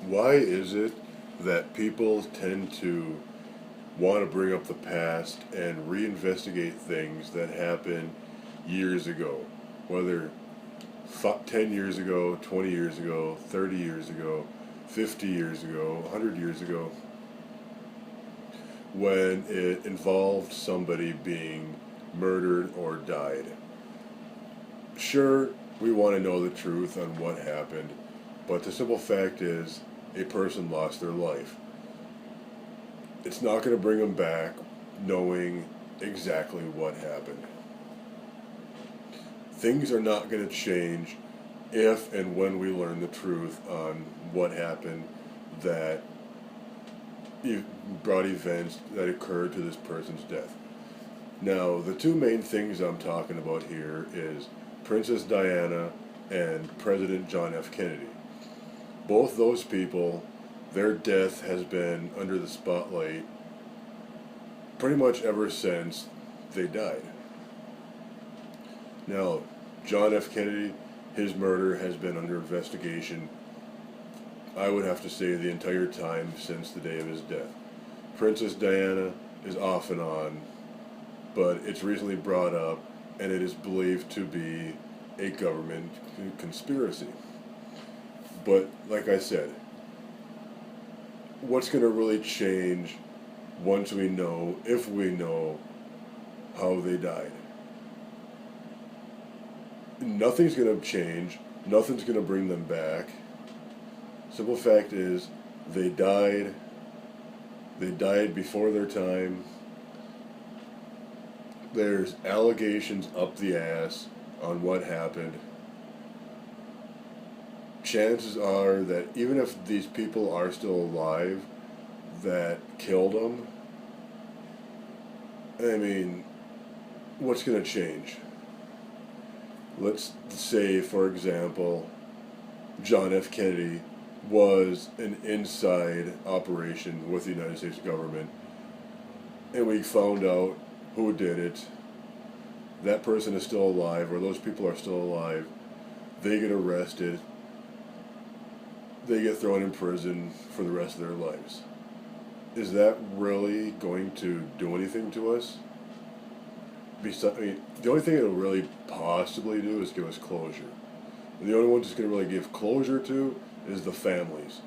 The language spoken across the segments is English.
Why is it that people tend to want to bring up the past and reinvestigate things that happened years ago? Whether 10 years ago, 20 years ago, 30 years ago, 50 years ago, 100 years ago, when it involved somebody being murdered or died. Sure, we want to know the truth on what happened, but the simple fact is a person lost their life. It's not going to bring them back knowing exactly what happened. Things are not going to change if and when we learn the truth on what happened that brought events that occurred to this person's death. Now, the two main things I'm talking about here is Princess Diana and President John F. Kennedy. Both those people, their death has been under the spotlight pretty much ever since they died. Now, John F. Kennedy, his murder has been under investigation, I would have to say, the entire time since the day of his death. Princess Diana is off and on, but it's recently brought up, and it is believed to be a government conspiracy. But, like I said, what's going to really change once we know, if we know, how they died? Nothing's going to change. Nothing's going to bring them back. Simple fact is, they died. They died before their time. There's allegations up the ass on what happened. Chances are that even if these people are still alive that killed them, I mean, what's going to change? Let's say, for example, John F. Kennedy was an inside operation with the United States government, and we found out who did it. That person is still alive, or those people are still alive. They get arrested. They get thrown in prison for the rest of their lives. Is that really going to do anything to us? The only thing it'll really possibly do is give us closure. And the only ones it's going to really give closure to is the families.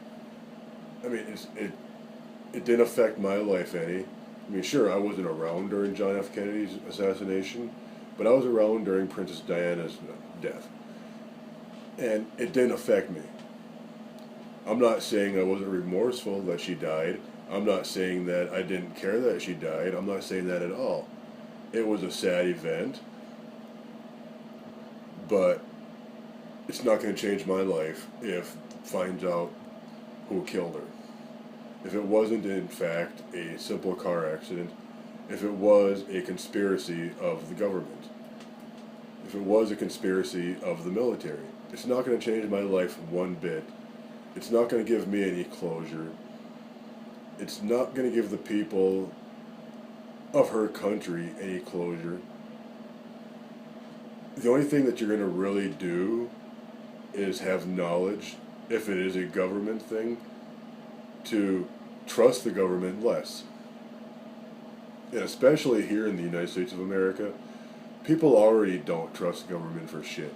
I mean, it didn't affect my life any. I mean, sure, I wasn't around during John F. Kennedy's assassination, but I was around during Princess Diana's death. And it didn't affect me. I'm not saying I wasn't remorseful that she died. I'm not saying that I didn't care that she died. I'm not saying that at all. It was a sad event, but it's not going to change my life if it finds out who killed her. If it wasn't, in fact, a simple car accident, if it was a conspiracy of the government, if it was a conspiracy of the military, it's not going to change my life one bit. It's not going to give me any closure. It's not going to give the people of her country any closure. The only thing that you're going to really do is have knowledge, if it is a government thing, to trust the government less. And especially here in the United States of America, people already don't trust the government for shit.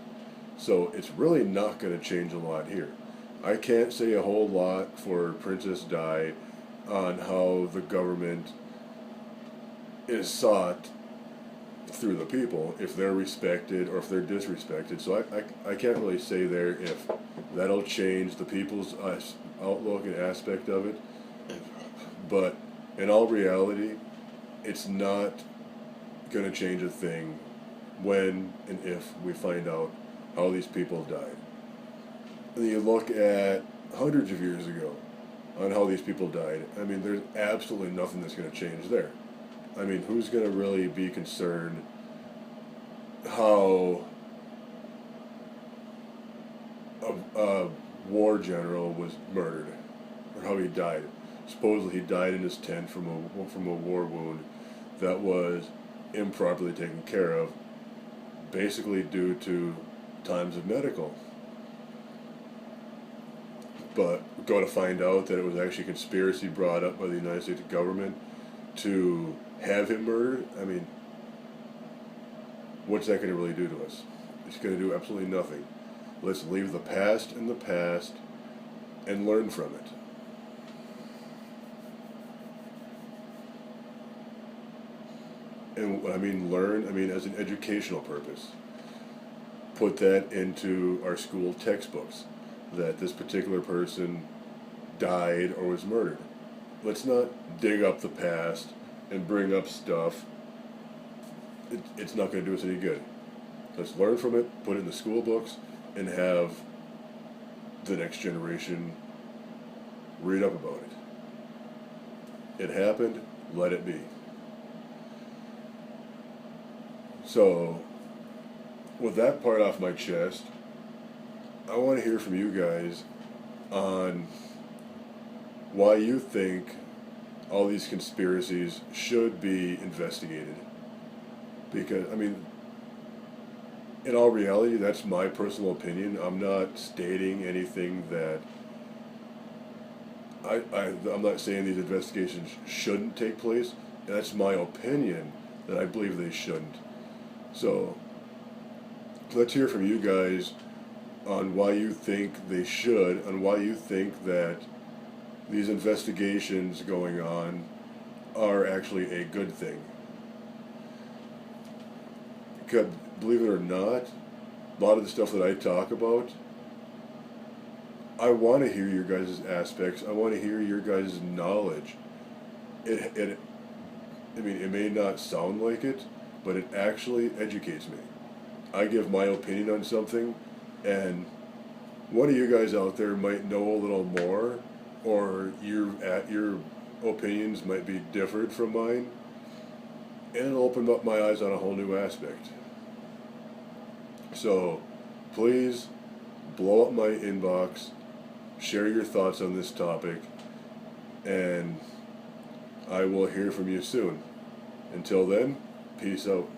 So it's really not going to change a lot here. I can't say a whole lot for Princess Di on how the government is sought through the people, if they're respected or if they're disrespected. So I can't really say there if that'll change the people's outlook and aspect of it. But in all reality, it's not going to change a thing when and if we find out how these people died. And you look at hundreds of years ago on how these people died. I mean, there's absolutely nothing that's going to change there. I mean, who's going to really be concerned how a war general was murdered or how he died? Supposedly he died in his tent from a war wound that was improperly taken care of, basically due to times of medical. but go to find out that it was actually a conspiracy brought up by the United States government to have him murdered. I mean, what's that going to really do to us? It's going to do absolutely nothing. Let's leave the past in the past and learn from it. And when I mean learn, I mean as an educational purpose. Put that into our school textbooks, that this particular person died or was murdered. Let's not dig up the past and bring up stuff. It's not going to do us any good. Let's learn from it, put it in the school books, and have the next generation read up about it. It happened, let it be. So, with that part off my chest, I want to hear from you guys on why you think all these conspiracies should be investigated. Because, I mean, in all reality, that's my personal opinion. I'm not stating anything that I'm not saying these investigations shouldn't take place. That's my opinion, that I believe they shouldn't. So, let's hear from you guys on why you think they should, and why you think that these investigations going on are actually a good thing. Because, believe it or not, a lot of the stuff that I talk about, I want to hear your guys' aspects. I want to hear your guys' knowledge. It may not sound like it, but it actually educates me. I give my opinion on something, and one of you guys out there might know a little more, or your opinions might be different from mine, and it'll open up my eyes on a whole new aspect. So, please blow up my inbox, share your thoughts on this topic, and I will hear from you soon. Until then, peace out.